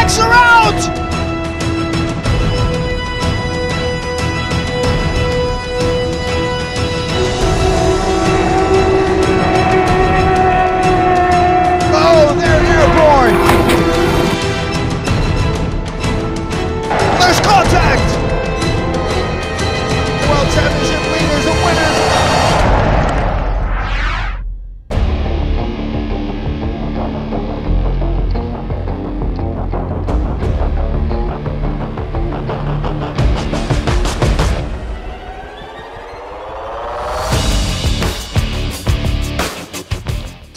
takes her out! Oh, they're airborne! There's contact! World Championship leaders and winners!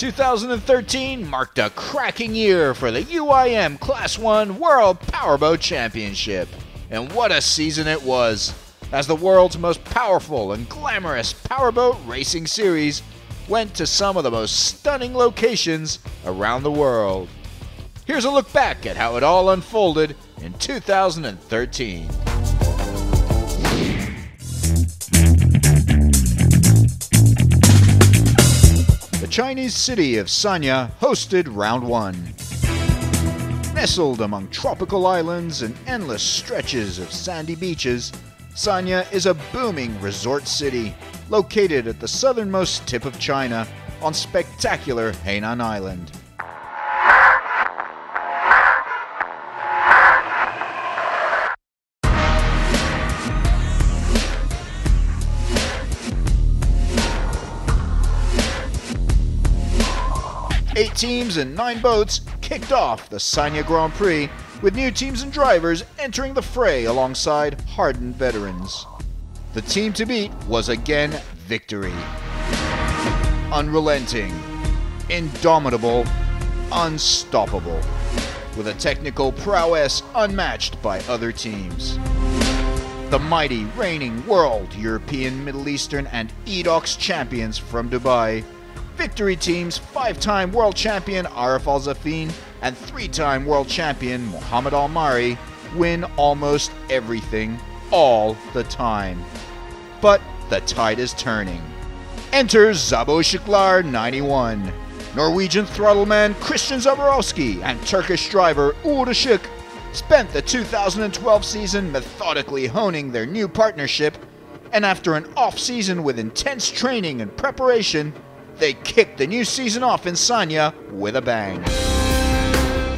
2013 marked a cracking year for the UIM Class 1 World Powerboat Championship. And what a season it was, as the world's most powerful and glamorous powerboat racing series went to some of the most stunning locations around the world. Here's a look back at how it all unfolded in 2013. The Chinese city of Sanya hosted Round 1. Nestled among tropical islands and endless stretches of sandy beaches, Sanya is a booming resort city located at the southernmost tip of China on spectacular Hainan Island. Eight teams and 9 boats kicked off the Sanya Grand Prix, with new teams and drivers entering the fray alongside hardened veterans. The team to beat was again Victory. Unrelenting, indomitable, unstoppable, with a technical prowess unmatched by other teams. The mighty reigning World, European, Middle Eastern, and EDOX champions from Dubai, Victory Team's 5-time world champion Arif Al-Zafin and 3-time world champion Muhammad Al-Mari win almost everything, all the time. But the tide is turning. Enter ZaboRacing 91. Norwegian throttleman Christian Zaborowski and Turkish driver Uğur Işık spent the 2012 season methodically honing their new partnership, and after an off-season with intense training and preparation, they kicked the new season off in Sanya with a bang.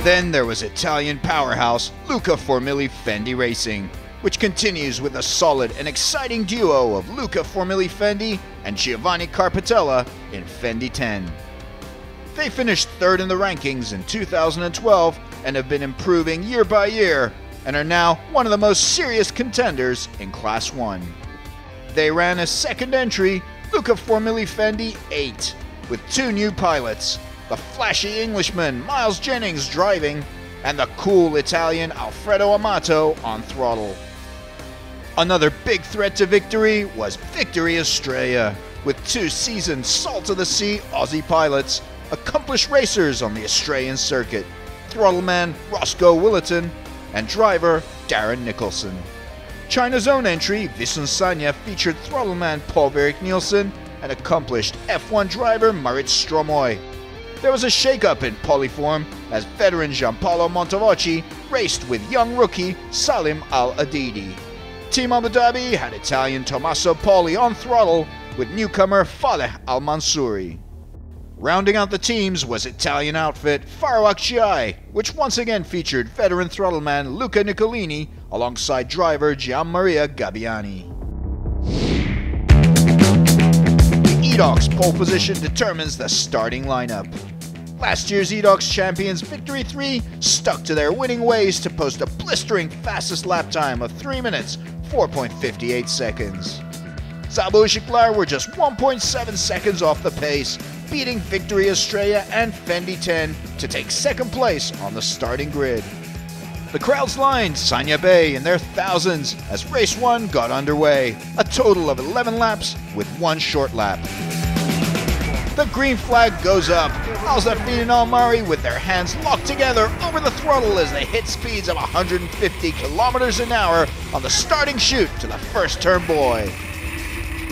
Then there was Italian powerhouse Luca Formigli Fendi Racing, which continues with a solid and exciting duo of Luca Formigli Fendi and Giovanni Carpatella in Fendi 10. They finished third in the rankings in 2012 and have been improving year by year and are now one of the most serious contenders in Class 1. They ran a second entry, Luca Formigli Fendi 8, with 2 new pilots, the flashy Englishman Miles Jennings driving, and the cool Italian Alfredo Amato on throttle. Another big threat to victory was Victory Australia, with 2 seasoned salt-of-the-sea Aussie pilots, accomplished racers on the Australian circuit, throttleman Roscoe Willerton and driver Darren Nicholson. China's own entry, Visun Sanya, featured throttleman Paul-Erik Nielsen and accomplished F1 driver Marit Stromoy. There was a shake-up in Polyform as veteran Giampaolo Montevocchi raced with young rookie Salim Al-Adidi. Team Abu Dhabi had Italian Tommaso Poli on throttle with newcomer Faleh Al-Mansouri. Rounding out the teams was Italian outfit Farawak GI, which once again featured veteran throttleman Luca Nicolini alongside driver Gianmaria Gabbiani. The EDOX pole position determines the starting lineup. Last year's EDOX champions Victory 3 stuck to their winning ways to post a blistering fastest lap time of 3 minutes, 4.58 seconds. ZaboRacing were just 1.7 seconds off the pace, beating Victory Australia and Fendi 10 to take second place on the starting grid. The crowds lined Sanya Bay in their thousands as race 1 got underway, a total of 11 laps with 1 short lap. The green flag goes up, Al-Zafin and Al-Mari with their hands locked together over the throttle as they hit speeds of 150 kilometers an hour on the starting chute to the first turn buoy.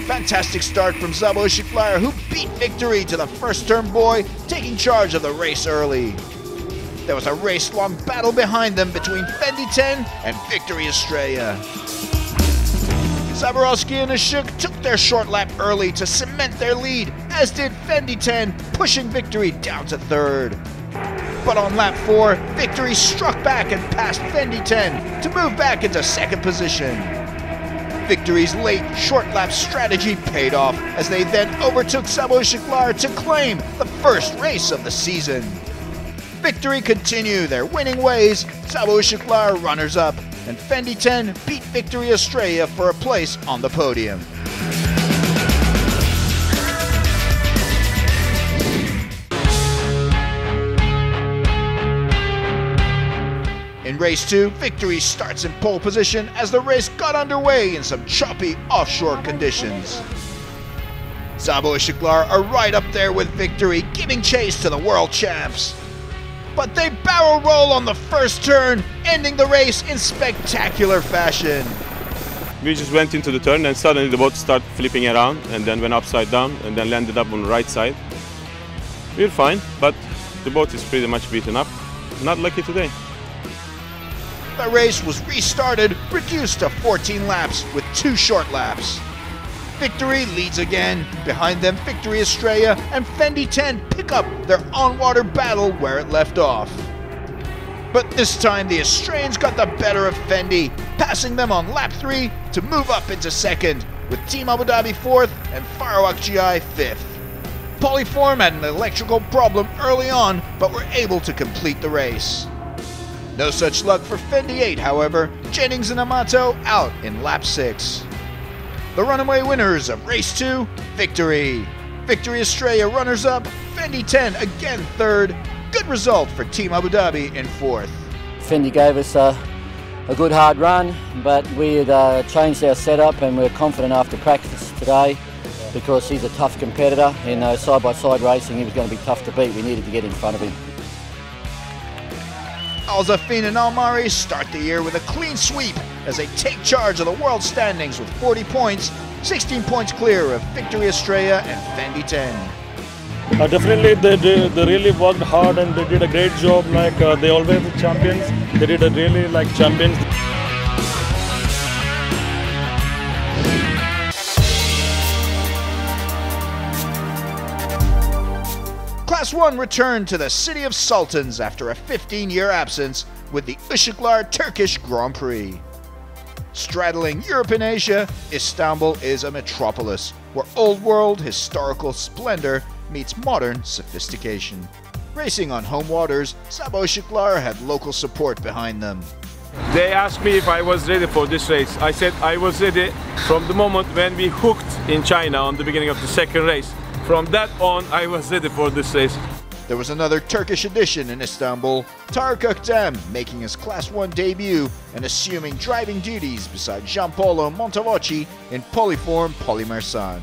Fantastic start from ZaboRacing, who beat Victory to the first turn buoy, taking charge of the race early. there was a race-long battle behind them between Fendi 10 and Victory Estrella. ZaboRacing and Ashok took their short lap early to cement their lead, as did Fendi 10, pushing Victory down to third. But on lap 4, Victory struck back and passed Fendi 10 to move back into second position. Victory's late short lap strategy paid off as they then overtook ZaboRacing to claim the first race of the season. Victory continue their winning ways, ZaboRacing runners up, and Fendi 10 beat Victory Estrella for a place on the podium. In race 2, Victory starts in pole position as the race got underway in some choppy offshore conditions. ZaboRacing are right up there with Victory, giving chase to the world champs. But they barrel roll on the first turn, ending the race in spectacular fashion. We just went into the turn and suddenly the boat started flipping around and then went upside down and then landed up on the right side. We were fine, but the boat is pretty much beaten up. Not lucky today. The race was restarted, reduced to 14 laps with 2 short laps. Victory leads again. Behind them, Victory Estrella and Fendi 10 pick up their on-water battle where it left off. But this time, the Australians got the better of Fendi, passing them on lap 3 to move up into second, with Team Abu Dhabi 4th and Farouk GI 5th. Polyform had an electrical problem early on, but were able to complete the race. No such luck for Fendi 8, however, Jennings and Amato out in lap 6. The runaway winners of race 2, Victory. Victory Estrella runners up, Fendi 10 again third. Good result for Team Abu Dhabi in 4th. Fendi gave us a good hard run, but we had changed our setup and we're confident after practice today because he's a tough competitor. In side-by-side racing, he was going to be tough to beat. We needed to get in front of him. Al-Zafin and Al-Mari start the year with a clean sweep as they take charge of the world standings with 40 points, 16 points clear of Victory Estrella and Fendi 10. Definitely they really worked hard and they did a great job, like they always the champions. They did a really like champions. Class-1 returned to the City of Sultans after a 15-year absence with the Uşaklar Turkish Grand Prix. Straddling Europe and Asia, Istanbul is a metropolis where old world historical splendor meets modern sophistication. Racing on home waters, ZaboRacing had local support behind them. They asked me if I was ready for this race. I said I was ready from the moment when we hooked in China on the beginning of the second race. From that on, I was ready for this race. There was another Turkish edition in Istanbul, Tarık Öktem making his Class-1 debut and assuming driving duties beside Gianpaolo Montavoci in Polyform Polymersan.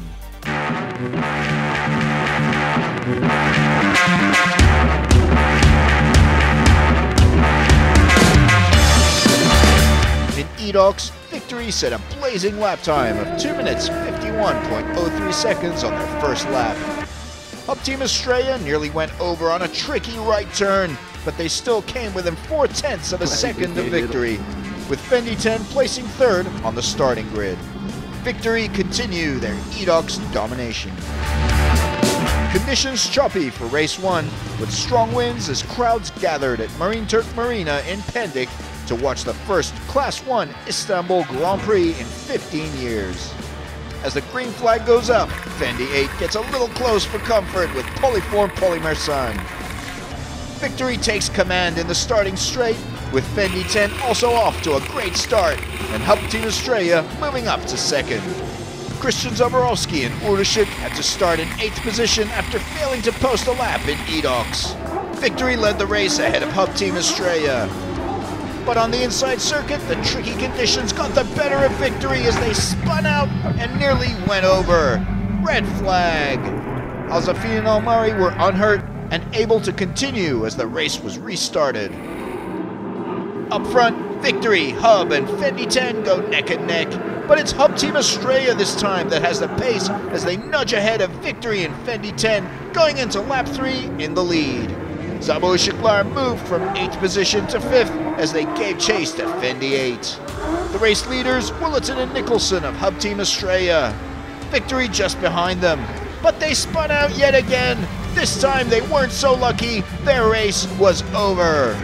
In Edox, Victory set a blazing lap time of 2 minutes 51.03 seconds on their first lap. Up Team Estrella nearly went over on a tricky right turn, but they still came within 0.4 of a second of Victory, with Fendi 10 placing third on the starting grid. Victory continue their Edox domination. Conditions choppy for race 1, with strong winds as crowds gathered at Marine Turk Marina in Pendik to watch the first Class-1 Istanbul Grand Prix in 15 years. As the green flag goes up, Fendi 8 gets a little close for comfort with Polyform Polymersan. Victory takes command in the starting straight, with Fendi 10 also off to a great start, and helped Team Estrella moving up to second. Christian Zaborowski and Urushik had to start in 8th position after failing to post a lap in Edox. Victory led the race ahead of Hub Team Estrella. But on the inside circuit, the tricky conditions got the better of Victory as they spun out and nearly went over. Red flag. Al-Zafin and Al-Mari were unhurt and able to continue as the race was restarted. Up front, Victory, Hub, and Fendi 10 go neck and neck, but it's Hub Team Estrella this time that has the pace as they nudge ahead of Victory and Fendi 10, going into lap 3 in the lead. ZaboRacing moved from 8th position to 5th as they gave chase to Fendi 8. The race leaders, Willerton and Nicholson of Hub Team Australia. Victory just behind them, but they spun out yet again. This time they weren't so lucky, their race was over.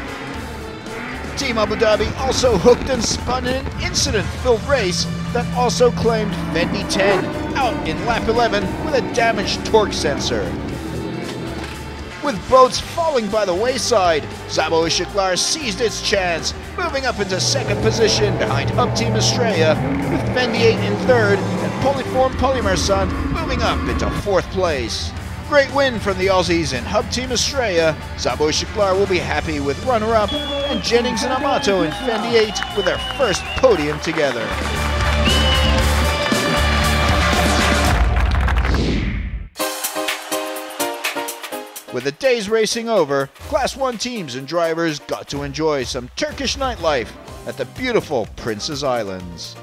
Team Abu Dhabi also hooked and spun in an incident-filled race that also claimed Fendi 10 out in lap 11 with a damaged torque sensor. With boats falling by the wayside, ZaboRacing seized its chance, moving up into 2nd position behind Hub Team Australia, with Fendi 8 in 3rd and Polyform Polymerson moving up into 4th place. Great win from the Aussies in Hub Team Australia. ZaboRacing will be happy with runner-up, and Jennings and Amato in Fendi 8 with their first podium together. With the day's racing over, Class 1 teams and drivers got to enjoy some Turkish nightlife at the beautiful Prince's Islands.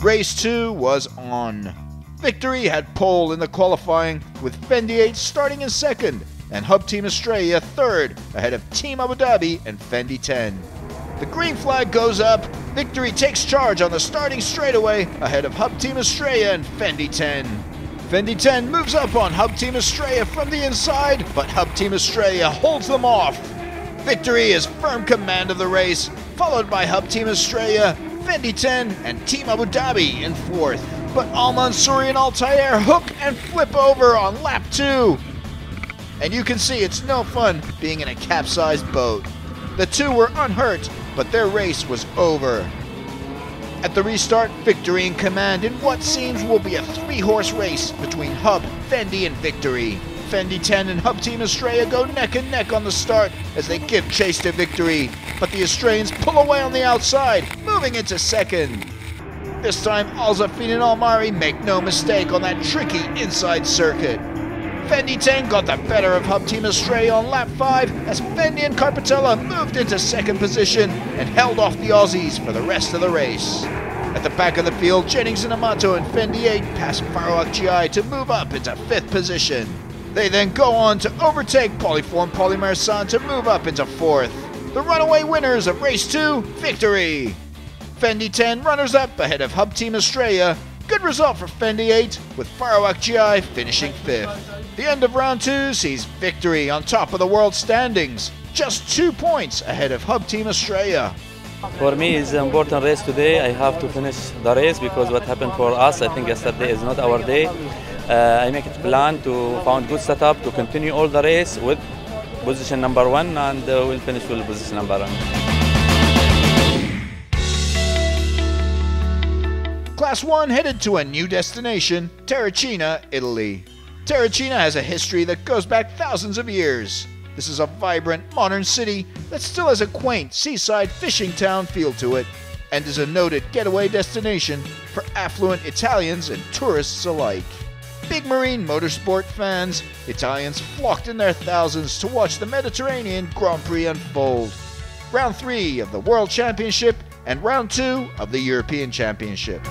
Race 2 was on. Victory had pole in the qualifying, with Fendi 8 starting in 2nd and Hub Team Australia 3rd ahead of Team Abu Dhabi and Fendi 10. The green flag goes up. Victory takes charge on the starting straightaway ahead of Hub Team Australia and Fendi 10. Fendi 10 moves up on Hub Team Australia from the inside, but Hub Team Australia holds them off. Victory is firm command of the race, followed by Hub Team Australia, Fendi 10, and Team Abu Dhabi in 4th. But Al Mansouri and Altair hook and flip over on lap 2. And you can see it's no fun being in a capsized boat. The two were unhurt, but their race was over. At the restart, Victory in command in what seems will be a 3-horse race between Hub, Fendi, and Victory. Fendi 10 and Hub Team Australia go neck and neck on the start as they give chase to Victory, but the Australians pull away on the outside, moving into 2nd. This time, Al-Zafin and Al-Mari make no mistake on that tricky inside circuit. Fendi 10 got the better of Hub Team Australia on lap 5 as Fendi and Carpatella moved into 2nd position and held off the Aussies for the rest of the race. At the back of the field, Jennings and Amato and Fendi 8 pass Farouk GI to move up into 5th position. They then go on to overtake Polyform Polymerson to move up into 4th. The runaway winners of race 2, Victory! Fendi 10 runners-up ahead of Hub Team Australia. Good result for Fendi 8, with Farouk GI finishing 5th. The end of round 2 sees Victory on top of the world standings, just 2 points ahead of Hub Team Australia. For me, it's an important race today. I have to finish the race because what happened for us, I think yesterday is not our day. I make it plan to find good setup to continue all the race with position number 1, and we'll finish with position number 1. Class 1 headed to a new destination, Terracina, Italy. Terracina has a history that goes back thousands of years. This is a vibrant, modern city that still has a quaint seaside fishing town feel to it, and is a noted getaway destination for affluent Italians and tourists alike. Big marine motorsport fans, Italians flocked in their thousands to watch the Mediterranean Grand Prix unfold. Round 3 of the World Championship and Round 2 of the European Championship.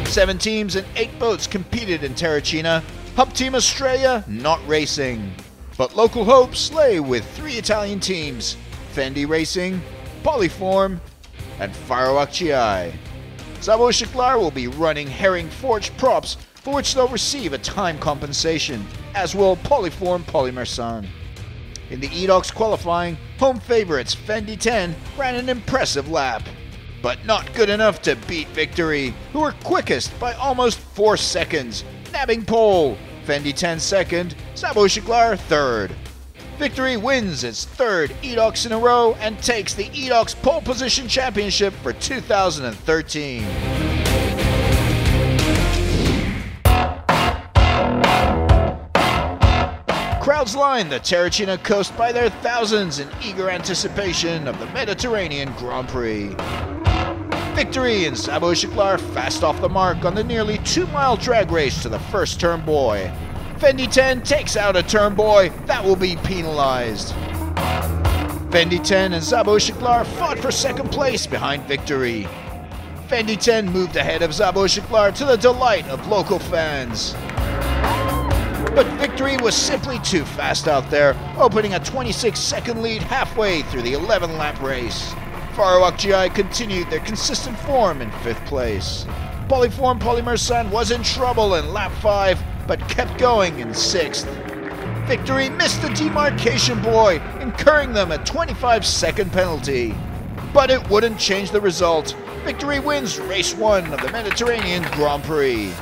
Seven teams and 8 boats competed in Terracina. Hub Team Australia not racing, but local hopes lay with 3 Italian teams, Fendi Racing, Polyform, and Farouk GI. ZaboRacing will be running herring forged props for which they'll receive a time compensation, as will Polyform Polymerson. In the Edox qualifying, home favorites Fendi 10 ran an impressive lap, but not good enough to beat Victory, who were quickest by almost 4 seconds, nabbing pole, Fendi 10 2nd, ZaboRacing 3rd. Victory wins its 3rd Edox in a row and takes the Edox Pole Position Championship for 2013. Crowds lined the Terracina coast by their thousands in eager anticipation of the Mediterranean Grand Prix. Victory and ZaboRacing fast off the mark on the nearly 2-mile drag race to the first turn boy. Fendi 10 takes out a turn boy that will be penalized. Fendi 10 and ZaboRacing fought for second place behind Victory. Fendi 10 moved ahead of ZaboRacing to the delight of local fans. But Victory was simply too fast out there, opening a 26-second lead halfway through the 11-lap race. Farawak continued their consistent form in 5th place. Polyform Polymersan was in trouble in lap 5, but kept going in 6th. Victory missed the demarcation buoy, incurring them a 25-second penalty. But it wouldn't change the result. Victory wins race 1 of the Mediterranean Grand Prix.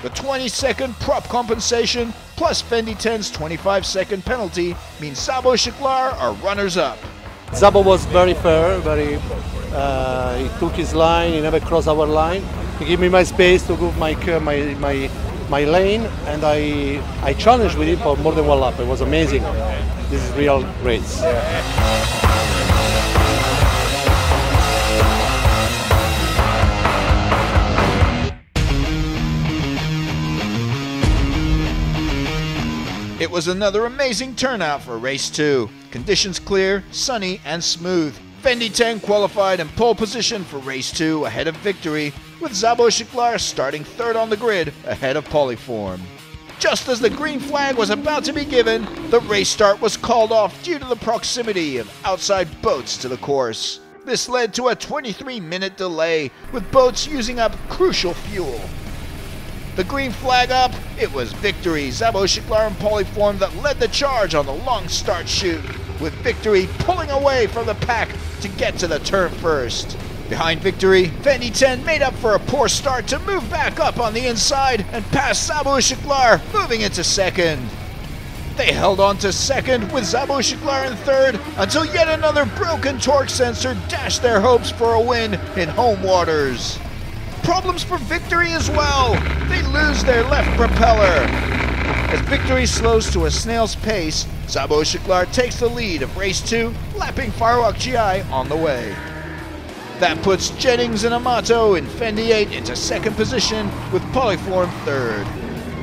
The 20-second prop compensation plus Fendi 10's 25-second penalty means ZaboRacing are runners-up. Zabo was very fair, he took his line, he never crossed our line. He gave me my space to go my lane, and I challenged with him for more than 1 lap. It was amazing. This is real race. It was another amazing turnout for race 2. Conditions clear, sunny and smooth. Fendi 10 qualified in pole position for race 2 ahead of Victory, with ZaboRacing starting 3rd on the grid ahead of Polyform. Just as the green flag was about to be given, the race start was called off due to the proximity of outside boats to the course. This led to a 23-minute delay, with boats using up crucial fuel. The green flag up, it was Victory, ZaboRacing and Polyform that led the charge on the long start chute, with Victory pulling away from the pack to get to the turn first. Behind Victory, Fendi 10 made up for a poor start to move back up on the inside and pass ZaboRacing, moving into 2nd. They held on to 2nd with ZaboRacing in 3rd until yet another broken torque sensor dashed their hopes for a win in home waters. Problems for Victory as well. They lose their left propeller. As Victory slows to a snail's pace, ZaboRacing takes the lead of race 2, lapping Farawak on the way. That puts Jennings and Amato in Fendi 8 into 2nd position, with Polyform 3rd.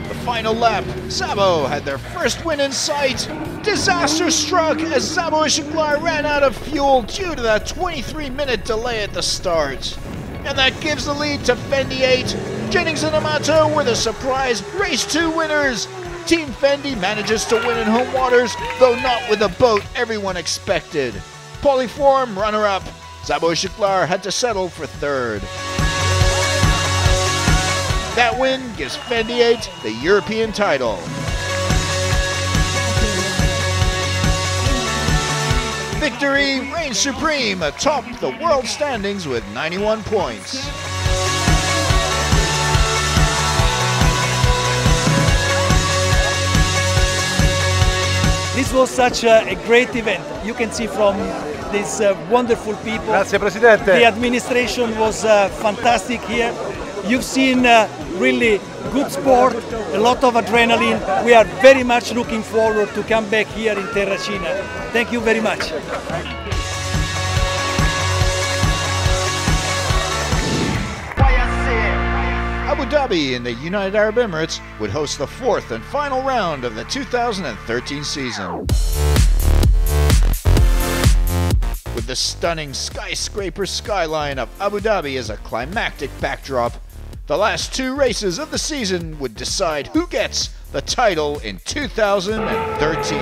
The final lap, Zabo had their first win in sight. Disaster struck as ZaboRacing ran out of fuel due to that 23-minute delay at the start. And that gives the lead to Fendi 8. Jennings and Amato were the surprise race 2 winners. Team Fendi manages to win in home waters, though not with the boat everyone expected. Polyform runner-up. ZaboRacing had to settle for 3rd. That win gives Fendi 8 the European title. Victory reigns supreme atop the world standings with 91 points. This was such a great event. You can see from these wonderful people. Grazie, Presidente. The administration was fantastic here. You've seen really good sport, a lot of adrenaline. We are very much looking forward to come back here in Terracina. Thank you very much. Abu Dhabi in the United Arab Emirates would host the 4th and final round of the 2013 season. With the stunning skyscraper skyline of Abu Dhabi as a climactic backdrop, the last 2 races of the season would decide who gets the title in 2013.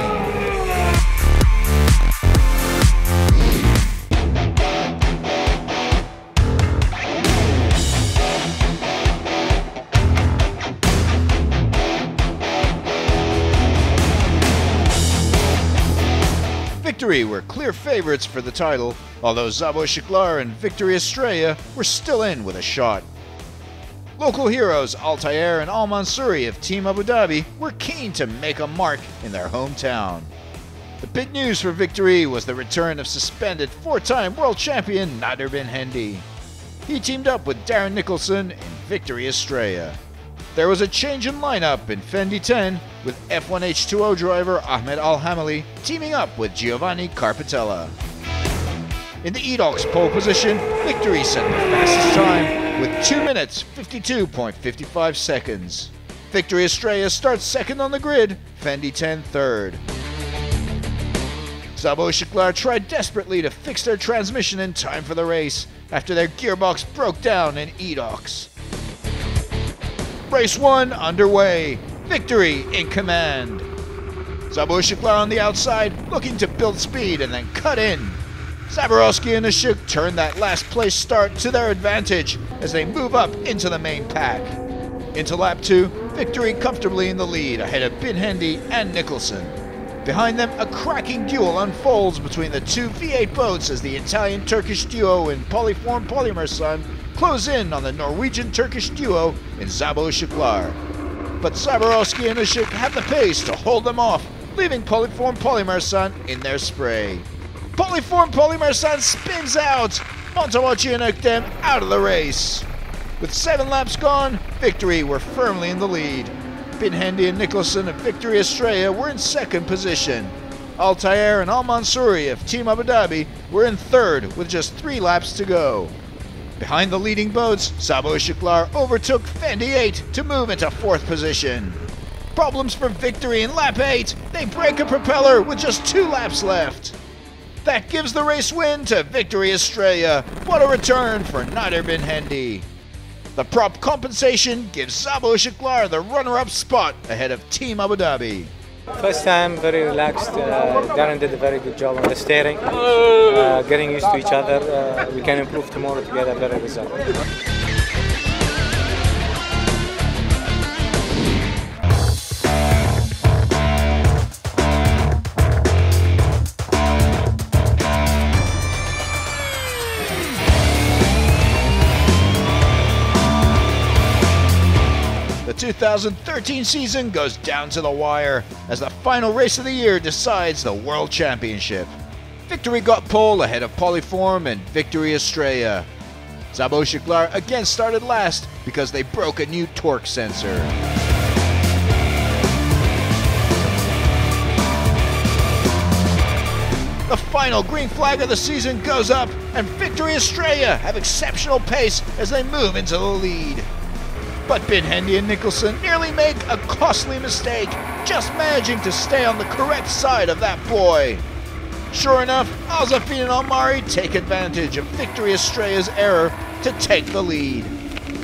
Victory were clear favorites for the title, although ZaboRacing and Victory Estrella were still in with a shot. Local heroes Altair and Al Mansouri of Team Abu Dhabi were keen to make a mark in their hometown. The big news for Victory was the return of suspended 4-time world champion Nader bin Hendy. He teamed up with Darren Nicholson in Victory Estrella. There was a change in lineup in Fendi 10 with F1H2O driver Ahmed Al-Hamali teaming up with Giovanni Carpitella. In the Edox pole position, Victory set the fastest time with 2 minutes 52.55 seconds. Victory Estrella starts second on the grid, Fendi 10 third. ZaboRacing tried desperately to fix their transmission in time for the race after their gearbox broke down in Edox. Race 1 underway. Victory in command. ZaboRacing on the outside, looking to build speed and then cut in. Zaborowski and Ashok turn that last place start to their advantage as they move up into the main pack. Into lap 2, Victory comfortably in the lead ahead of Bin Hendy and Nicholson. Behind them, a cracking duel unfolds between the two V8 boats as the Italian-Turkish duo in Polyform Polymer Sun close in on the Norwegian-Turkish duo in ZaboRacing. But Zaborowski and Ashok have the pace to hold them off, leaving Polyform Polymer Sun in their spray. Polyform Polymer Sun spins out! Montawachi and Ukdem out of the race. With 7 laps gone, Victory were firmly in the lead. Bin Hendy and Nicholson of Victory Estrella were in second position. Altair and Al Mansouri of Team Abu Dhabi were in third with just 3 laps to go. Behind the leading boats, ZaboRacing overtook Fendi 8 to move into 4th position. Problems for Victory in lap 8, they break a propeller with just 2 laps left. That gives the race win to Victory Estrella. What a return for Nader Bin Hendy. The prop compensation gives ZaboRacing the runner-up spot ahead of Team Abu Dhabi. First time, very relaxed. Darren did a very good job on the steering. Getting used to each other. We can improve tomorrow to get a better result. The 2013 season goes down to the wire as the final race of the year decides the World Championship. Victory got pole ahead of Polyform and Victory Estrella. ZaboRacing again started last because they broke a new torque sensor. The final green flag of the season goes up and Victory Estrella have exceptional pace as they move into the lead. But Bin Hendy and Nicholson nearly make a costly mistake, just managing to stay on the correct side of that boy. Sure enough, Al-Zafin and Al-Mari take advantage of Victory Estrella's error to take the lead.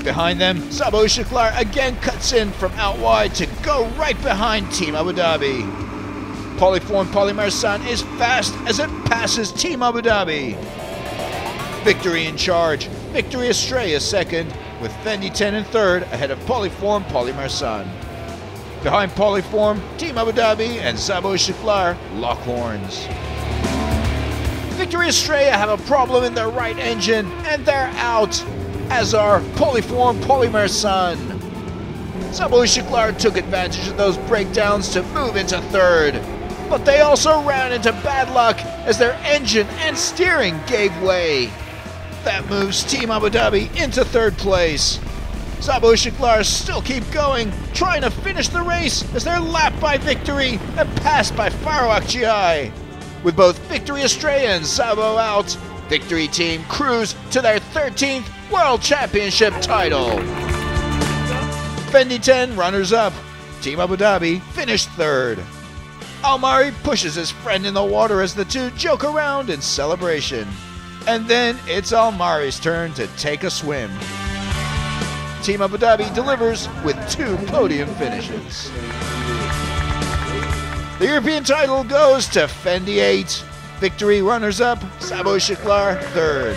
Behind them, ZaboRacing again cuts in from out wide to go right behind Team Abu Dhabi. Polyform Polymer Sun is fast as it passes Team Abu Dhabi. Victory in charge, Victory Estrella second, with Fendi 10 in third ahead of Polyform Polymer Sun. Behind Polyform, Team Abu Dhabi and ZaboRacing lock horns. Victory Estrella have a problem in their right engine and they're out, as are Polyform Polymer Sun. ZaboRacing took advantage of those breakdowns to move into third, but they also ran into bad luck as their engine and steering gave way. That moves Team Abu Dhabi into third place. ZaboRacing still keep going, trying to finish the race as they're lapped by Victory and passed by Faro Akciai. With both Victory Estrella and Zabo out, Victory team cruise to their 13th World Championship title. Fendi 10 runners up. Team Abu Dhabi finished third. Al-Mari pushes his friend in the water as the two joke around in celebration. And then it's Al-Mari's turn to take a swim. Team Abu Dhabi delivers with 2 podium finishes. The European title goes to Fendi 8. Victory runners-up, ZaboRacing third.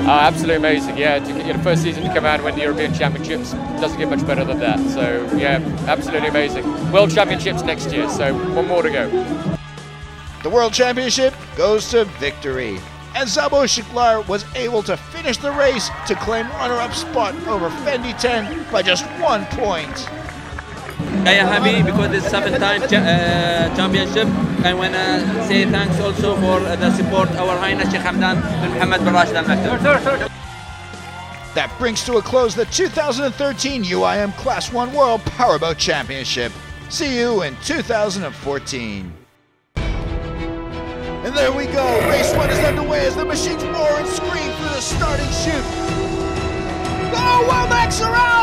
Absolutely amazing, yeah. To get your first season to come out and win the European Championships doesn't get much better than that. So, yeah, absolutely amazing. World Championships next year, so 1 more to go. The World Championship goes to Victory, and ZaboRacing was able to finish the race to claim runner-up spot over Fendi 10 by just 1 point. I am happy because it's 7-time championship. I want to say thanks also for the support our Highness Sheikh Hamdan bin Mohammed bin Rashid Al Maktoum. That brings to a close the 2013 UIM Class 1 World Powerboat Championship. See you in 2014. And there we go, race 1 is underway as the machines roar and scream through the starting chute. Go, Womack's around!